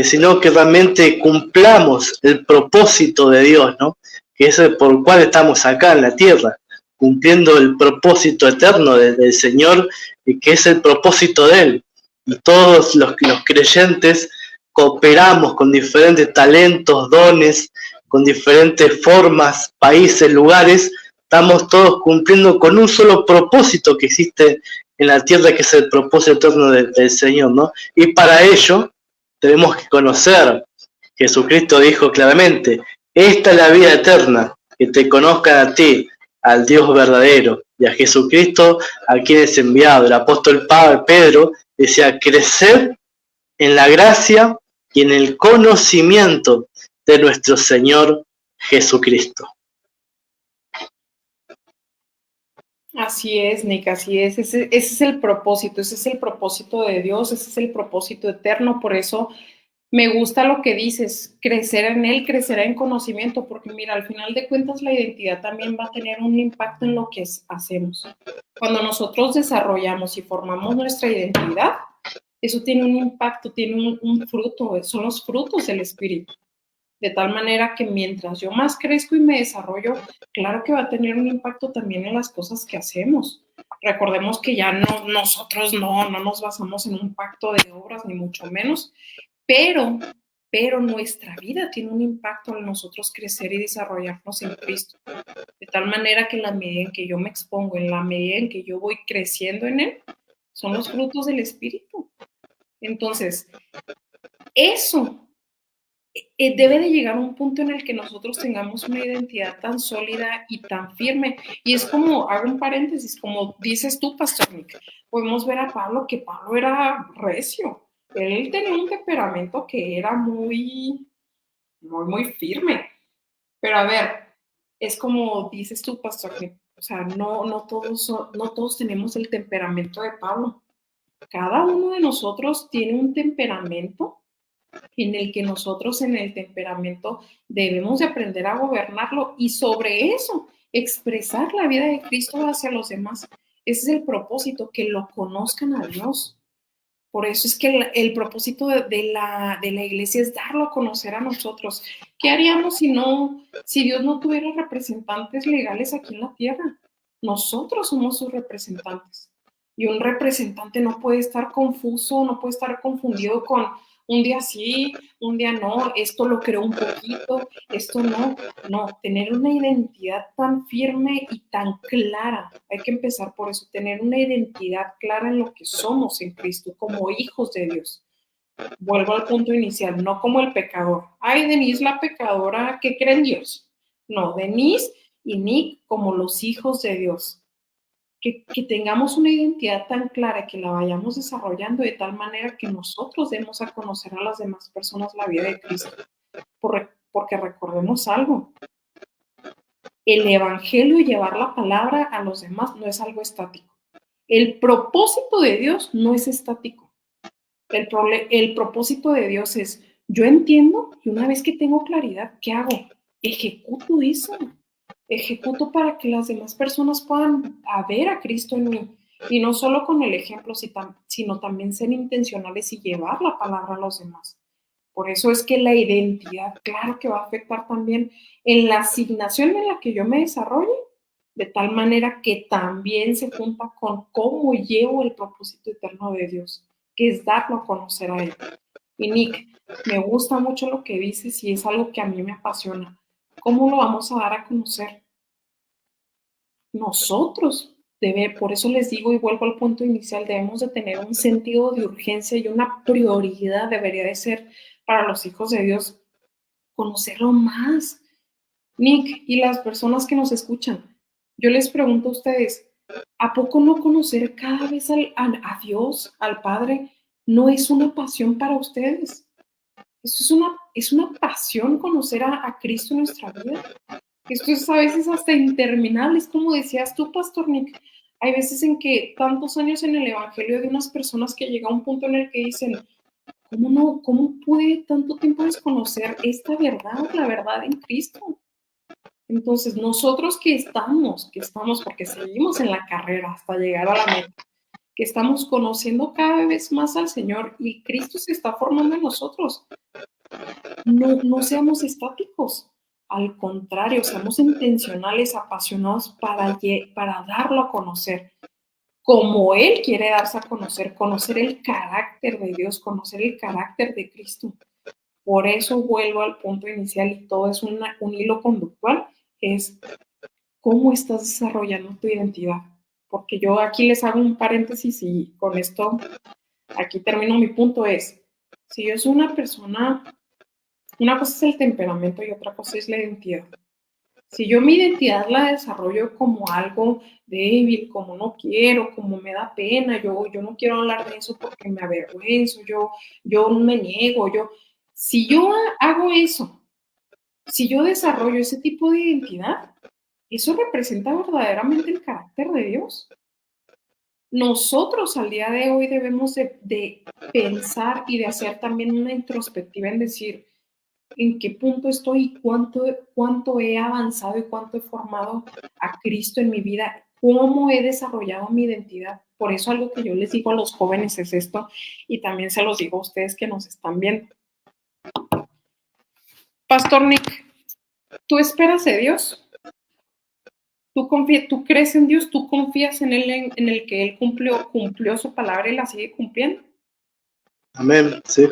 sino que realmente cumplamos el propósito de Dios, ¿no? Que es el por el cual estamos acá en la tierra, cumpliendo el propósito eterno del Señor, y que es el propósito de Él. Y todos los creyentes cooperamos con diferentes talentos, dones, con diferentes formas, países, lugares, estamos todos cumpliendo con un solo propósito que existe en la tierra, que es el propósito eterno del Señor, ¿no? Y para ello tenemos que conocer. Jesucristo dijo claramente, esta es la vida eterna, que te conozcan a ti, al Dios verdadero, y a Jesucristo, a quien es enviado. El apóstol Pedro decía, crecer en la gracia y en el conocimiento de nuestro Señor Jesucristo. Así es, Nick, así es. Ese es el propósito, ese es el propósito de Dios, ese es el propósito eterno. Por eso me gusta lo que dices, crecer en Él, crecer en conocimiento, porque mira, al final de cuentas la identidad también va a tener un impacto en lo que hacemos. Cuando nosotros desarrollamos y formamos nuestra identidad, eso tiene un impacto, tiene un fruto, son los frutos del Espíritu. De tal manera que mientras yo más crezco y me desarrollo, claro que va a tener un impacto también en las cosas que hacemos. Recordemos que ya nosotros no nos basamos en un pacto de obras, ni mucho menos, pero nuestra vida tiene un impacto en nosotros crecer y desarrollarnos en Cristo. De tal manera que en la medida en que yo me expongo, en la medida en que yo voy creciendo en Él, son los frutos del Espíritu. Entonces, eso debe de llegar a un punto en el que nosotros tengamos una identidad tan sólida y tan firme. Y es como, hago un paréntesis, como dices tú, Pastor Nick, podemos ver a Pablo, que Pablo era recio. Él tenía un temperamento que era muy firme. Pero a ver, es como dices tú, Pastor Nick, o sea, no todos tenemos el temperamento de Pablo. Cada uno de nosotros tiene un temperamento en el que nosotros en el temperamento debemos de aprender a gobernarlo y sobre eso expresar la vida de Cristo hacia los demás. Ese es el propósito, que lo conozcan a Dios. Por eso es que el propósito de la iglesia es darlo a conocer a nosotros. ¿Qué haríamos si Dios no tuviera representantes legales aquí en la tierra? Nosotros somos sus representantes. Y un representante no puede estar confuso, no puede estar confundido con un día sí, un día no, esto lo creo un poquito, esto no. No, tener una identidad tan firme y tan clara. Hay que empezar por eso, tener una identidad clara en lo que somos en Cristo, como hijos de Dios. Vuelvo al punto inicial, no como el pecador. Ay, Denise, la pecadora que cree en Dios. No, Denise y Nick como los hijos de Dios. Que tengamos una identidad tan clara, que la vayamos desarrollando de tal manera que nosotros demos a conocer a las demás personas la vida de Cristo. Porque recordemos algo, el evangelio y llevar la palabra a los demás no es algo estático. El propósito de Dios no es estático. El propósito de Dios es, yo entiendo, y una vez que tengo claridad, ¿qué hago? Ejecuto eso. Ejecuto para que las demás personas puedan ver a Cristo en mí. Y no solo con el ejemplo, sino también ser intencionales y llevar la palabra a los demás. Por eso es que la identidad, claro que va a afectar también en la asignación en la que yo me desarrolle, de tal manera que también se junta con cómo llevo el propósito eterno de Dios, que es darlo a conocer a Él. Y Nick, me gusta mucho lo que dices y es algo que a mí me apasiona. ¿Cómo lo vamos a dar a conocer? Nosotros, por eso les digo y vuelvo al punto inicial, debemos de tener un sentido de urgencia y una prioridad debería de ser para los hijos de Dios conocerlo más. Nick, y las personas que nos escuchan, yo les pregunto a ustedes, ¿a poco no conocer cada vez a Dios, al Padre, no es una pasión para ustedes? Eso es una pasión conocer a Cristo en nuestra vida. Esto es a veces hasta interminable, es como decías tú, Pastor Nick. Hay veces en que tantos años en el Evangelio de unas personas que llega a un punto en el que dicen, ¿cómo pude tanto tiempo desconocer esta verdad, la verdad en Cristo? Entonces, nosotros que estamos, porque seguimos en la carrera hasta llegar a la meta, que estamos conociendo cada vez más al Señor y Cristo se está formando en nosotros, no seamos estáticos. Al contrario, seamos intencionales, apasionados para darlo a conocer, como Él quiere darse a conocer el carácter de Dios, conocer el carácter de Cristo. Por eso vuelvo al punto inicial y todo es un hilo conductual, es cómo estás desarrollando tu identidad. Porque yo aquí les hago un paréntesis y con esto, aquí termino mi punto, es, si yo soy una persona, una cosa es el temperamento y otra cosa es la identidad. Si yo mi identidad la desarrollo como algo débil, como no quiero, como me da pena, yo no quiero hablar de eso porque me avergüenzo, yo me niego, si yo hago eso, si yo desarrollo ese tipo de identidad, eso representa verdaderamente el carácter de Dios. Nosotros al día de hoy debemos de pensar y de hacer también una introspectiva en decir en qué punto estoy y cuánto he avanzado y cuánto he formado a Cristo en mi vida, cómo he desarrollado mi identidad. Por eso algo que yo les digo a los jóvenes es esto y también se los digo a ustedes que nos están viendo. Pastor Nick, ¿tú esperas de Dios? ¿Tú crees en Dios? ¿Tú confías en Él, en el que Él cumplió su palabra y la sigue cumpliendo? Amén, sí.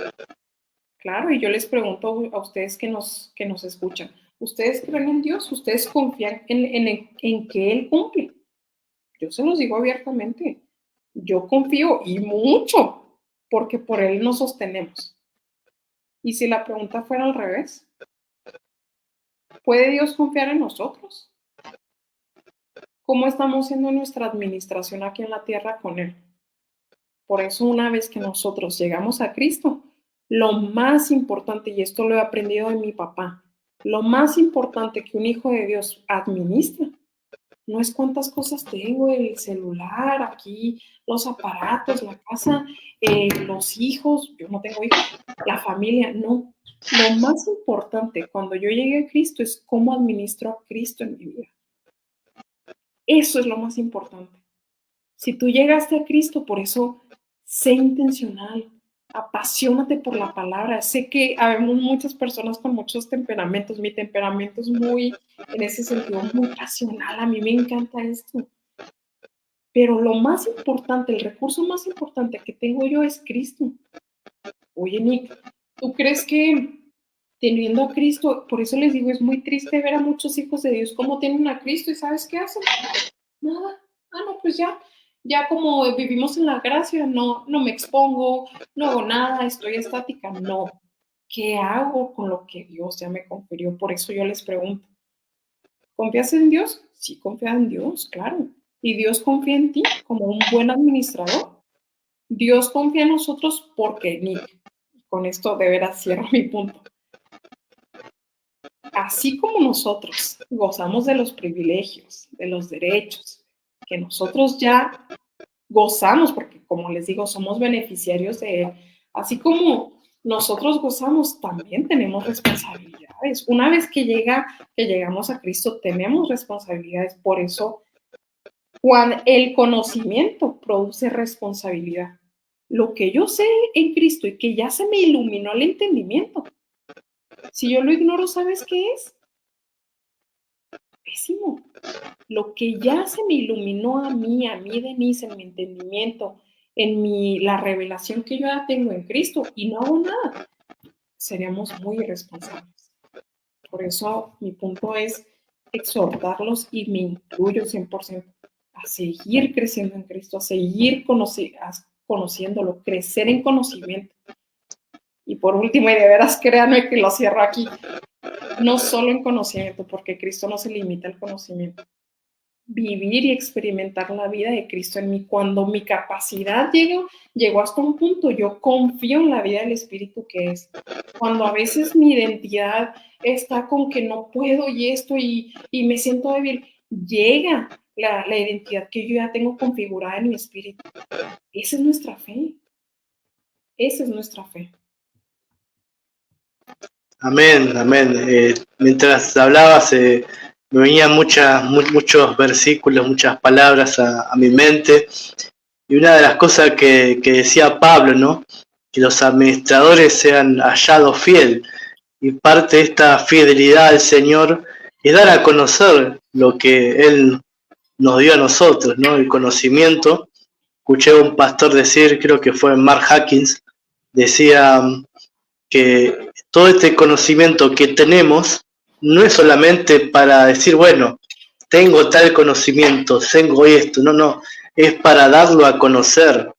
Claro, y yo les pregunto a ustedes que nos escuchan, ¿ustedes creen en Dios? ¿Ustedes confían en que Él cumple? Yo se los digo abiertamente, yo confío y mucho, porque por Él nos sostenemos. Y si la pregunta fuera al revés, ¿puede Dios confiar en nosotros? ¿Cómo estamos haciendo nuestra administración aquí en la tierra con Él? Por eso, una vez que nosotros llegamos a Cristo, lo más importante, y esto lo he aprendido de mi papá, lo más importante que un hijo de Dios administra, no es cuántas cosas tengo, el celular, aquí, los aparatos, la casa, los hijos, yo no tengo hijos, la familia, no. Lo más importante cuando yo llegué a Cristo es cómo administro a Cristo en mi vida. Eso es lo más importante. Si tú llegaste a Cristo, por eso, sé intencional, apasionate por la palabra. Sé que habemos muchas personas con muchos temperamentos. Mi temperamento es muy, en ese sentido, muy pasional. A mí me encanta esto. Pero lo más importante, el recurso más importante que tengo yo es Cristo. Oye, Nick, ¿tú crees que teniendo a Cristo, por eso les digo, es muy triste ver a muchos hijos de Dios cómo tienen a Cristo y ¿sabes qué hacen? Nada. No, pues ya como vivimos en la gracia, no me expongo, no hago nada, estoy estática. No. ¿Qué hago con lo que Dios ya me confirió? Por eso yo les pregunto, ¿confías en Dios? Sí, confía en Dios, claro. ¿Y Dios confía en ti como un buen administrador? Dios confía en nosotros porque, Nick, con esto de veras cierro mi punto. Así como nosotros gozamos de los privilegios, de los derechos, que nosotros ya gozamos, porque como les digo, somos beneficiarios de Él, así como nosotros gozamos, también tenemos responsabilidades. Una vez que llegamos a Cristo, tenemos responsabilidades. Por eso, cuando el conocimiento produce responsabilidad. Lo que yo sé en Cristo y que ya se me iluminó el entendimiento, si yo lo ignoro, ¿sabes qué es? Pésimo. Lo que ya se me iluminó a mí, Denise, en mi entendimiento, la revelación que yo ya tengo en Cristo y no hago nada, seríamos muy irresponsables. Por eso mi punto es exhortarlos y me incluyo 100% a seguir creciendo en Cristo, a seguir conociéndolo, crecer en conocimiento. Y por último, y de veras créanme que lo cierro aquí, no solo en conocimiento, porque Cristo no se limita al conocimiento. Vivir y experimentar la vida de Cristo en mí. Cuando mi capacidad llegó hasta un punto, yo confío en la vida del Espíritu que es. Cuando a veces mi identidad está con que no puedo y esto y me siento débil, llega la identidad que yo ya tengo configurada en mi espíritu. Esa es nuestra fe. Esa es nuestra fe. Amén, amén. Mientras hablabas, me venían muchos versículos, muchas palabras a mi mente. Y una de las cosas que decía Pablo, ¿no? Que los administradores sean hallados fiel. Y parte de esta fidelidad al Señor es dar a conocer lo que Él nos dio a nosotros, ¿no? El conocimiento. Escuché a un pastor decir, creo que fue Mark Hawkins, decía que todo este conocimiento que tenemos no es solamente para decir, bueno, tengo tal conocimiento, tengo esto, no, es para darlo a conocer,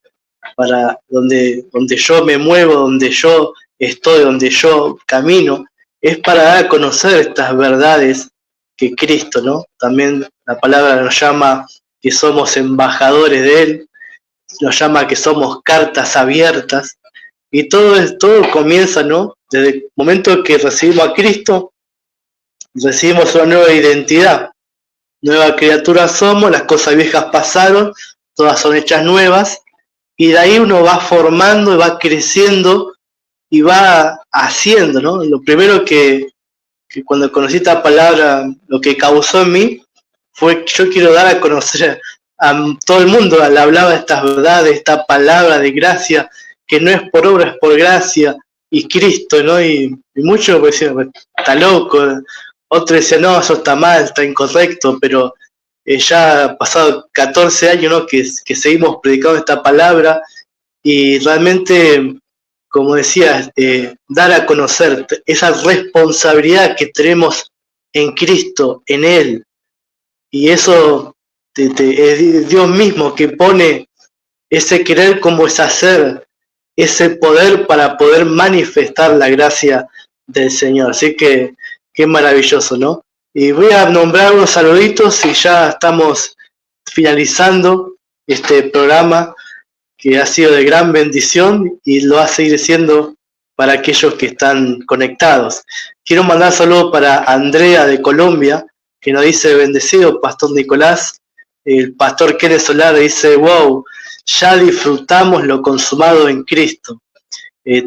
para donde yo me muevo, donde yo estoy, donde yo camino, es para dar a conocer estas verdades que Cristo, ¿no? También la palabra nos llama que somos embajadores de Él, nos llama que somos cartas abiertas, y todo comienza, ¿no? Desde el momento que recibimos a Cristo, recibimos una nueva identidad, nueva criatura somos, las cosas viejas pasaron, todas son hechas nuevas, y de ahí uno va formando, va creciendo y va haciendo, ¿no? Lo primero que cuando conocí esta palabra, lo que causó en mí fue que yo quiero dar a conocer a todo el mundo, le hablaba de estas verdades, esta palabra de gracia, que no es por obra, es por gracia, y Cristo, ¿no? Y muchos pues, decían, está loco, otros decían, no, eso está mal, está incorrecto, pero ya ha pasado 14 años, ¿no? que seguimos predicando esta palabra, y realmente, como decía, dar a conocer esa responsabilidad que tenemos en Cristo, en Él, y eso es Dios mismo que pone ese querer como es hacer, ese poder para poder manifestar la gracia del Señor. Así que qué maravilloso, ¿no? Y voy a nombrar unos saluditos y ya estamos finalizando este programa que ha sido de gran bendición y lo va a seguir siendo para aquellos que están conectados. Quiero mandar saludos para Andrea de Colombia, que nos dice, bendecido Pastor Nicolás. El Pastor Kenneth Solar dice, wow, ya disfrutamos lo consumado en Cristo.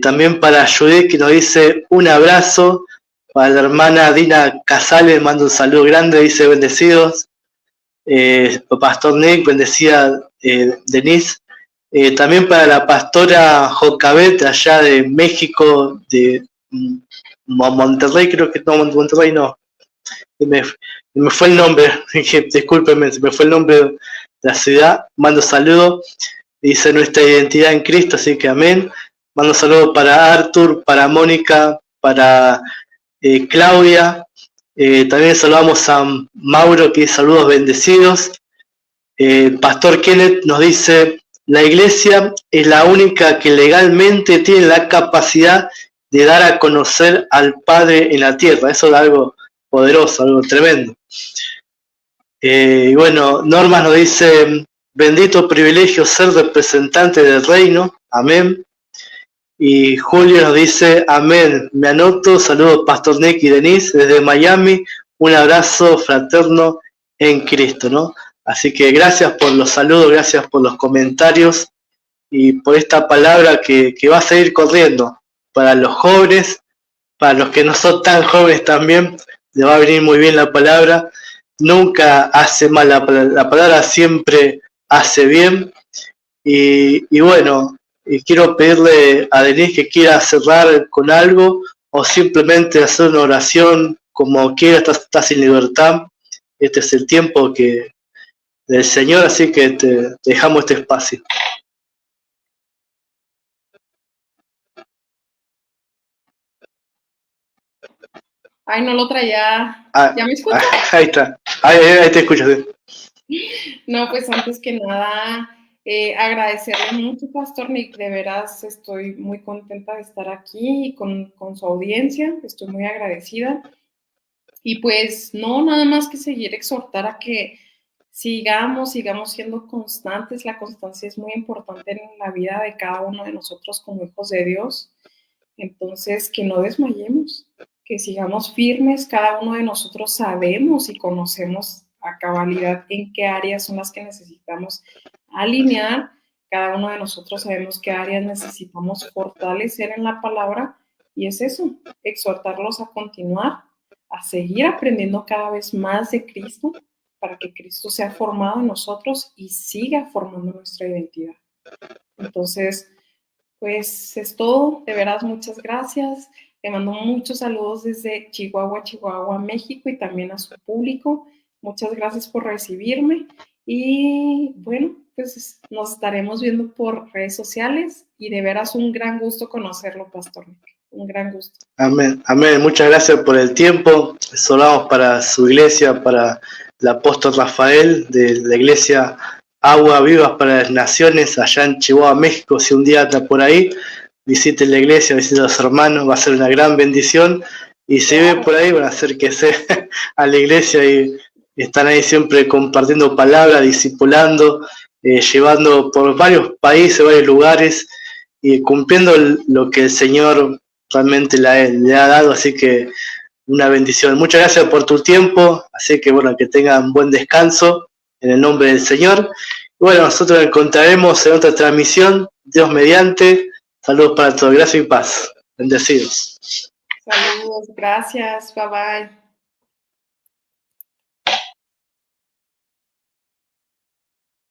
También para Judith, que nos dice, un abrazo. Para la hermana Dina Casales, mando un saludo grande, dice, bendecidos. Pastor Nick, bendecida Denise. También para la pastora Jocabet, allá de México, de Monterrey, creo que no, Monterrey no. Me fue el nombre, discúlpenme, me fue el nombre de la ciudad. Mando saludos, dice nuestra identidad en Cristo, así que amén. Mando saludos para Arthur, para Mónica, para Claudia. También saludamos a Mauro, que dice saludos bendecidos. Pastor Kenneth nos dice, la iglesia es la única que legalmente tiene la capacidad de dar a conocer al Padre en la tierra. Eso es algo poderoso, algo tremendo. Y bueno, Norma nos dice, bendito privilegio ser representante del reino, amén. Y Julio nos dice, amén, me anoto, saludos Pastor Nick y Denise desde Miami, un abrazo fraterno en Cristo, ¿no? Así que gracias por los saludos, gracias por los comentarios y por esta palabra que va a seguir corriendo para los jóvenes, para los que no son tan jóvenes también, le va a venir muy bien la palabra. Nunca hace mal, la palabra siempre hace bien. Y bueno, quiero pedirle a Denise que quiera cerrar con algo o simplemente hacer una oración como quiera, estás en libertad. Este es el tiempo del Señor, así que te dejamos este espacio. Ay, no lo traía. ¿Ya me escuchas? Ahí está. Ahí te escucho. Sí. No, pues antes que nada, agradecerle mucho, Pastor Nick. De veras, estoy muy contenta de estar aquí con su audiencia. Estoy muy agradecida. Y pues no, nada más que seguir exhortar a que sigamos siendo constantes. La constancia es muy importante en la vida de cada uno de nosotros como hijos de Dios. Entonces, que no desmayemos, que sigamos firmes. Cada uno de nosotros sabemos y conocemos a cabalidad en qué áreas son las que necesitamos alinear. Cada uno de nosotros sabemos qué áreas necesitamos fortalecer en la palabra, y es eso, exhortarlos a continuar, a seguir aprendiendo cada vez más de Cristo, para que Cristo sea formado en nosotros y siga formando nuestra identidad. Entonces, pues es todo. De veras, muchas gracias. Le mando muchos saludos desde Chihuahua, México, y también a su público. Muchas gracias por recibirme. Y bueno, pues nos estaremos viendo por redes sociales, y de veras un gran gusto conocerlo, Pastor Nick. Un gran gusto. Amén, amén. Muchas gracias por el tiempo. Les oramos para su iglesia, para el apóstol Rafael de la iglesia Agua Vivas para las Naciones, allá en Chihuahua, México. Si un día anda por ahí, visite la iglesia, visite a los hermanos, va a ser una gran bendición. Y si ve por ahí, van a acérquese a la iglesia y están ahí siempre compartiendo palabras, discipulando, llevando por varios países, varios lugares, y cumpliendo lo que el Señor realmente le ha dado. Así que una bendición. Muchas gracias por tu tiempo, así que bueno, que tengan buen descanso en el nombre del Señor. Y bueno, nosotros nos encontraremos en otra transmisión, Dios mediante. Saludos para todos, gracias y paz. Bendecidos. Saludos, gracias, bye bye.